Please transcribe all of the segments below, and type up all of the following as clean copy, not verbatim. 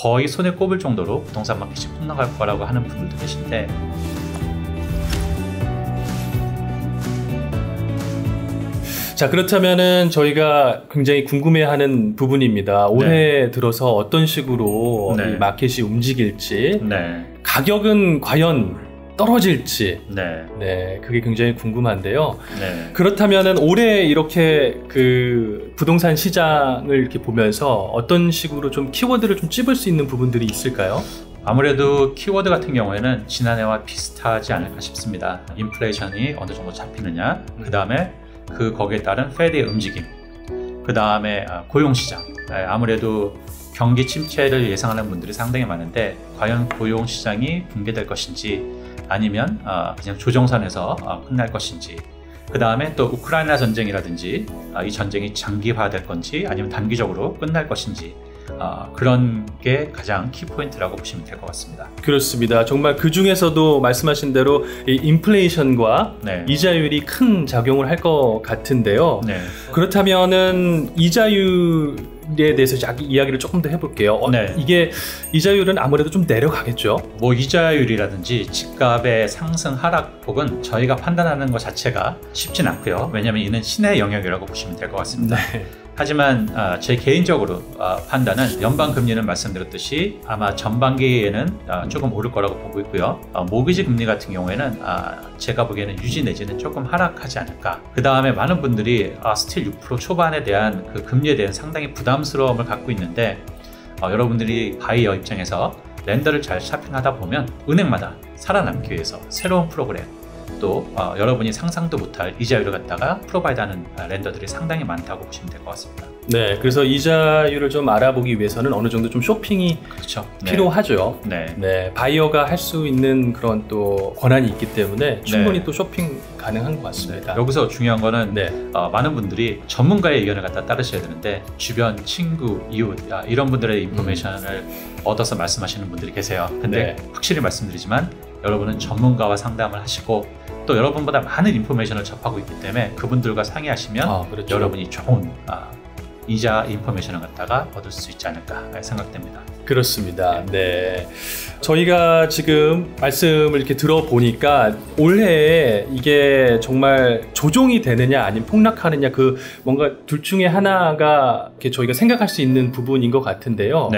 거의 손에 꼽을 정도로 부동산 마켓이 폭락할 거라고 하는 분들도 계신데, 자, 그렇다면은 저희가 굉장히 궁금해하는 부분입니다. 올해 들어서 어떤 식으로 이 마켓이 움직일지, 가격은 과연 떨어질지, 그게 굉장히 궁금한데요. 그렇다면은 올해 이렇게 그 부동산 시장을 이렇게 보면서 어떤 식으로 좀 키워드를 좀 찝을 수 있는 부분들이 있을까요? 아무래도 키워드 같은 경우에는 지난해와 비슷하지 않을까 싶습니다. 인플레이션이 어느 정도 잡히느냐, 그 다음에 거기에 따른 페드의 움직임, 그 다음에 고용시장. 아무래도 경기 침체를 예상하는 분들이 상당히 많은데, 과연 고용시장이 붕괴될 것인지 아니면 그냥 조정선에서 끝날 것인지, 그 다음에 또 우크라이나 전쟁이라든지 이 전쟁이 장기화될 건지 아니면 단기적으로 끝날 것인지, 그런 게 가장 키포인트라고 보시면 될 것 같습니다. 그렇습니다. 정말 그 중에서도 말씀하신 대로 이 인플레이션과 이자율이 큰 작용을 할 것 같은데요. 그렇다면은 이자율에 대해서 이야기를 조금 더 해볼게요. 이게 이자율은 아무래도 좀 내려가겠죠? 뭐 이자율이라든지 집값의 상승 하락폭은 저희가 판단하는 것 자체가 쉽진 않고요. 왜냐하면 이는 신의 영역이라고 보시면 될 것 같습니다. 하지만 제 개인적으로 판단은 연방금리는 말씀드렸듯이 아마 전반기에는 조금 오를 거라고 보고 있고요. 모기지 금리 같은 경우에는 제가 보기에는 유지 내지는 조금 하락하지 않을까. 그 다음에 많은 분들이 스틸 6% 초반에 대한 그 금리에 대한 상당히 부담스러움을 갖고 있는데, 여러분들이 바이어 입장에서 렌더를 잘 샤핑하다 보면 은행마다 살아남기 위해서 새로운 프로그램, 또 여러분이 상상도 못할 이자율을 갖다가 프로바이드하는 렌더들이 상당히 많다고 보시면 될 것 같습니다. 그래서 이자율을 좀 알아보기 위해서는 어느 정도 좀 쇼핑이 필요하죠. 바이어가 할 수 있는 그런 또 권한이 있기 때문에 충분히 또 쇼핑 가능한 것 같습니다. 여기서 중요한 거는 많은 분들이 전문가의 의견을 갖다 따르셔야 되는데, 주변 친구, 이웃 이런 분들의 인포메이션을 얻어서 말씀하시는 분들이 계세요. 근데 확실히 말씀드리지만 여러분은 전문가와 상담을 하시고 또 여러분보다 많은 인포메이션을 접하고 있기 때문에 그분들과 상의하시면 여러분이 좋은 이자 인포메이션을 갖다가 얻을 수 있지 않을까 생각됩니다. 그렇습니다. 저희가 지금 말씀을 이렇게 들어보니까 올해 이게 정말 조정이 되느냐 아니면 폭락하느냐, 그 뭔가 둘 중에 하나가 이렇게 저희가 생각할 수 있는 부분인 것 같은데요.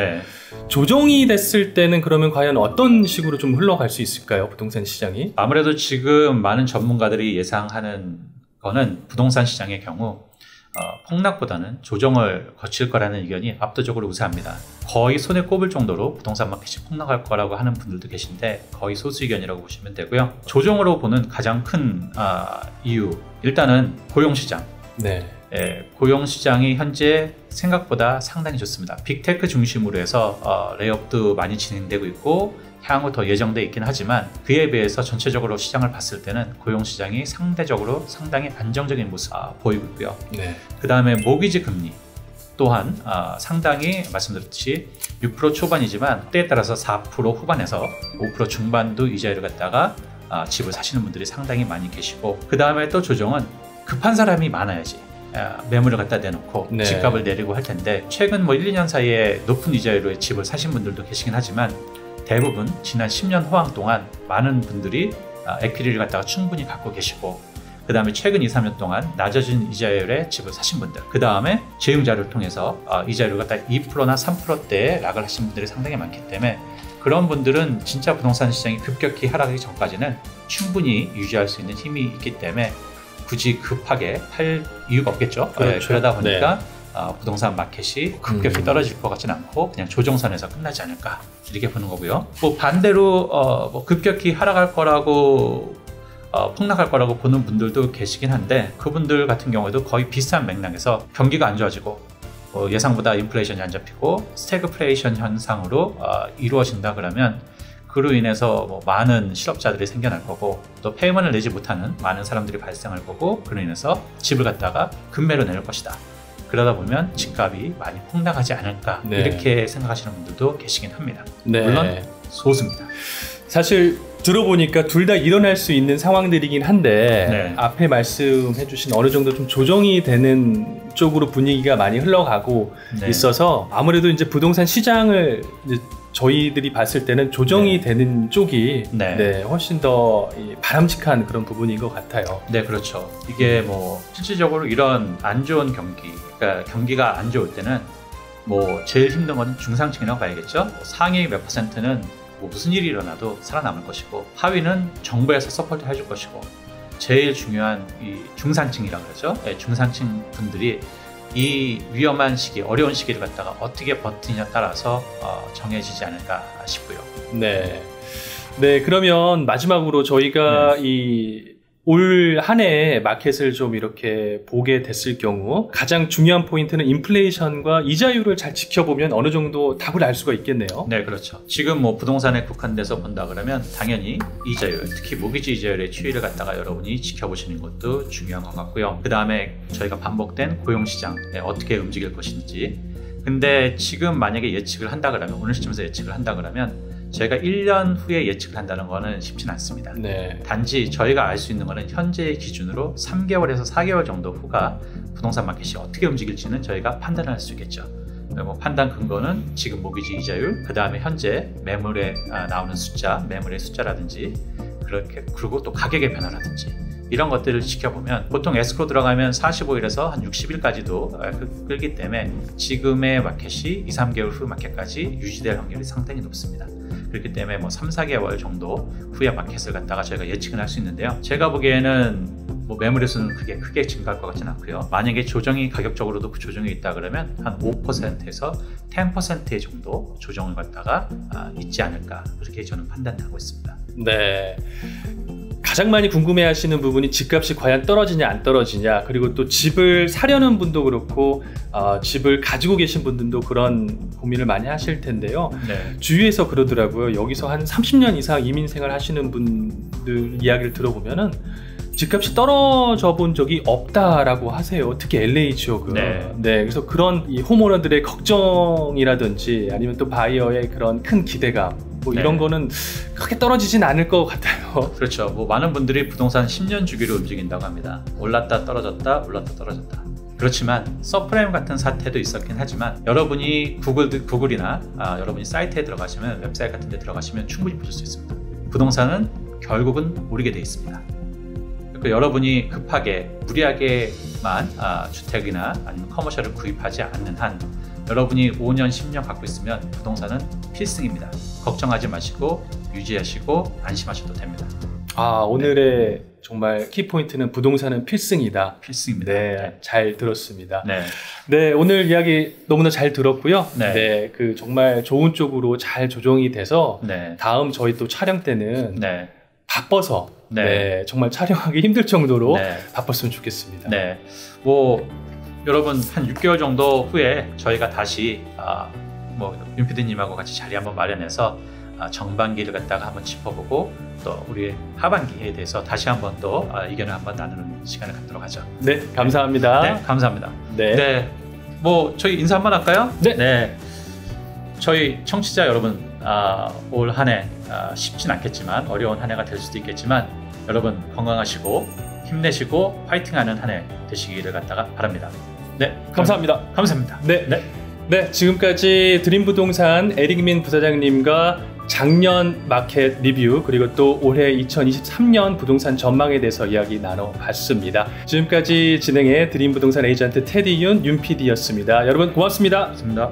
조정이 됐을 때는 그러면 과연 어떤 식으로 좀 흘러갈 수 있을까요? 부동산 시장이? 아무래도 지금 많은 전문가들이 예상하는 거는 부동산 시장의 경우 폭락보다는 조정을 거칠 거라는 의견이 압도적으로 우세합니다. 거의 손에 꼽을 정도로 부동산 마켓이 폭락할 거라고 하는 분들도 계신데, 거의 소수 의견이라고 보시면 되고요. 조정으로 보는 가장 큰 이유, 일단은 고용시장. 고용시장이 현재 생각보다 상당히 좋습니다. 빅테크 중심으로 해서 레이업도 많이 진행되고 있고 향후 더 예정돼 있긴 하지만, 그에 비해서 전체적으로 시장을 봤을 때는 고용시장이 상대적으로 상당히 안정적인 모습 보이고 있고요. 그 다음에 모기지 금리 또한 상당히 말씀드렸듯이 6% 초반이지만 때에 따라서 4% 후반에서 5% 중반도 이자율을 갖다가 집을 사시는 분들이 상당히 많이 계시고, 그 다음에 또 조정은 급한 사람이 많아야지 매물을 갖다 내놓고 집값을 내리고 할 텐데, 최근 1, 2년 사이에 높은 이자율로 집을 사신 분들도 계시긴 하지만 대부분 지난 10년 호황 동안 많은 분들이 에퀴리를 갖다가 충분히 갖고 계시고, 그 다음에 최근 2, 3년 동안 낮아진 이자율에 집을 사신 분들, 그 다음에 재융자료를 통해서 이자율을 갖다가 2%나 3%대에 락을 하신 분들이 상당히 많기 때문에, 그런 분들은 진짜 부동산 시장이 급격히 하락하기 전까지는 충분히 유지할 수 있는 힘이 있기 때문에 굳이 급하게 팔 이유가 없겠죠. 그러다 보니까 부동산 마켓이 급격히 떨어질 것 같지는 않고 그냥 조정선에서 끝나지 않을까, 이렇게 보는 거고요. 뭐 반대로 급격히 하락할 거라고 폭락할 거라고 보는 분들도 계시긴 한데, 그분들 같은 경우에도 거의 비슷한 맥락에서 경기가 안 좋아지고 예상보다 인플레이션이 안 잡히고 스태그플레이션 현상으로 이루어진다 그러면, 그로 인해서 많은 실업자들이 생겨날 거고, 또 페이먼을 내지 못하는 많은 사람들이 발생할 거고, 그로 인해서 집을 갖다가 급매로 내릴 것이다. 그러다 보면 집값이 많이 폭락하지 않을까, 이렇게 생각하시는 분들도 계시긴 합니다. 물론 소수입니다. 사실 들어보니까 둘 다 일어날 수 있는 상황들이긴 한데 네. 앞에 말씀해 주신 어느 정도 좀 조정이 되는 쪽으로 분위기가 많이 흘러가고 네. 있어서 아무래도 이제 부동산 시장을 이제 저희들이 봤을 때는 조정이 네. 되는 쪽이 네. 네, 훨씬 더 바람직한 그런 부분인 것 같아요. 네, 그렇죠. 이게 뭐 실질적으로 이런 안 좋은 경기, 그러니까 경기가 안 좋을 때는 뭐 제일 힘든 건 중상층이라고 봐야겠죠. 상위 몇 %는 뭐 무슨 일이 일어나도 살아남을 것이고 하위는 정부에서 서포트 해줄 것이고 제일 중요한 이 중산층이라고 그러죠. 네, 중산층 분들이 이 위험한 시기, 어려운 시기를 갖다가 어떻게 버티냐에 따라서 정해지지 않을까 싶고요. 네. 네, 그러면 마지막으로 저희가 네. 올 한 해 마켓을 좀 이렇게 보게 됐을 경우 가장 중요한 포인트는 인플레이션과 이자율을 잘 지켜보면 어느 정도 답을 알 수가 있겠네요. 네, 그렇죠. 지금 뭐 부동산에 국한돼서 본다 그러면 당연히 이자율, 특히 모기지 이자율의 추이를 갖다가 여러분이 지켜보시는 것도 중요한 것 같고요. 그 다음에 저희가 반복된 고용시장 어떻게 움직일 것인지. 근데 지금 만약에 예측을 한다 그러면 오늘 시점에서 예측을 한다 그러면 저희가 1년 후에 예측을 한다는 거는 쉽지는 않습니다. 네. 단지 저희가 알 수 있는 거는 현재의 기준으로 3개월에서 4개월 정도 후가 부동산 마켓이 어떻게 움직일지는 저희가 판단할 수 있겠죠. 뭐 판단 근거는 지금 모기지 이자율, 그 다음에 현재 매물에 나오는 숫자, 매물의 숫자라든지 그렇게 그리고 또 가격의 변화라든지 이런 것들을 지켜보면 보통 에스크로 들어가면 45일에서 한 60일까지도 끌기 때문에 지금의 마켓이 2, 3개월 후 마켓까지 유지될 확률이 상당히 높습니다. 그렇기 때문에 뭐 3, 4개월 정도 후에 마켓을 갖다가 저희가 예측을 할 수 있는데요. 제가 보기에는 뭐 매물의 수는 크게 증가할 것 같지는 않고요. 만약에 조정이 가격적으로도 그 조정이 있다 그러면 한 5%에서 10% 정도 조정을 갖다가 있지 않을까 그렇게 저는 판단하고 있습니다. 네. 가장 많이 궁금해하시는 부분이 집값이 과연 떨어지냐 안 떨어지냐, 그리고 또 집을 사려는 분도 그렇고 집을 가지고 계신 분들도 그런 고민을 많이 하실 텐데요. 네. 주위에서 그러더라고요. 여기서 한 30년 이상 이민생활 하시는 분들 이야기를 들어보면은 집값이 떨어져 본 적이 없다라고 하세요. 특히 LA 지역은. 네. 네, 그래서 그런 이 홈오너들의 걱정이라든지 아니면 또 바이어의 그런 큰 기대감, 뭐 이런 거는 크게 떨어지진 않을 것 같아요. 그렇죠. 뭐 많은 분들이 부동산 10년 주기로 움직인다고 합니다. 올랐다 떨어졌다, 올랐다 떨어졌다. 그렇지만 서프라임 같은 사태도 있었긴 하지만 여러분이 구글이나 여러분이 사이트에 들어가시면, 웹사이트 같은 데 들어가시면 충분히 보실 수 있습니다. 부동산은 결국은 오르게 돼 있습니다. 그러니까 여러분이 급하게 무리하게만 주택이나 아니면 커머셜을 구입하지 않는 한 여러분이 5년, 10년 갖고 있으면 부동산은 필승입니다. 걱정하지 마시고 유지하시고 안심하셔도 됩니다. 오늘의 정말 키포인트는 부동산은 필승이다. 필승입니다. 네, 잘 들었습니다. 네. 네, 오늘 이야기 너무나 잘 들었고요. 네, 그 정말 좋은 쪽으로 잘 조정이 돼서 다음 저희 또 촬영 때는 바빠서 정말 촬영하기 힘들 정도로 바빴으면 좋겠습니다. 네, 뭐 여러분 한 6개월 정도 후에 저희가 다시 뭐 윤 PD님하고 같이 자리 한번 마련해서 전반기를 갖다가 한번 짚어보고 또 우리 하반기에 대해서 다시 한번 또 의견을 한번 나누는 시간을 갖도록 하죠. 네, 감사합니다. 네, 감사합니다. 네, 뭐 저희 인사 한번 할까요? 네. 저희 청취자 여러분, 올 한 해 쉽진 않겠지만 어려운 한 해가 될 수도 있겠지만 여러분 건강하시고 힘내시고 파이팅하는 한 해 되시기를 갖다가 바랍니다. 네, 감사합니다. 감사합니다. 네, 지금까지 드림부동산 에릭민 부사장님과 작년 마켓 리뷰 그리고 또 올해 2023년 부동산 전망에 대해서 이야기 나눠봤습니다. 지금까지 진행해 드림부동산 에이전트 테디윤 윤 PD였습니다. 여러분 고맙습니다. 고맙습니다.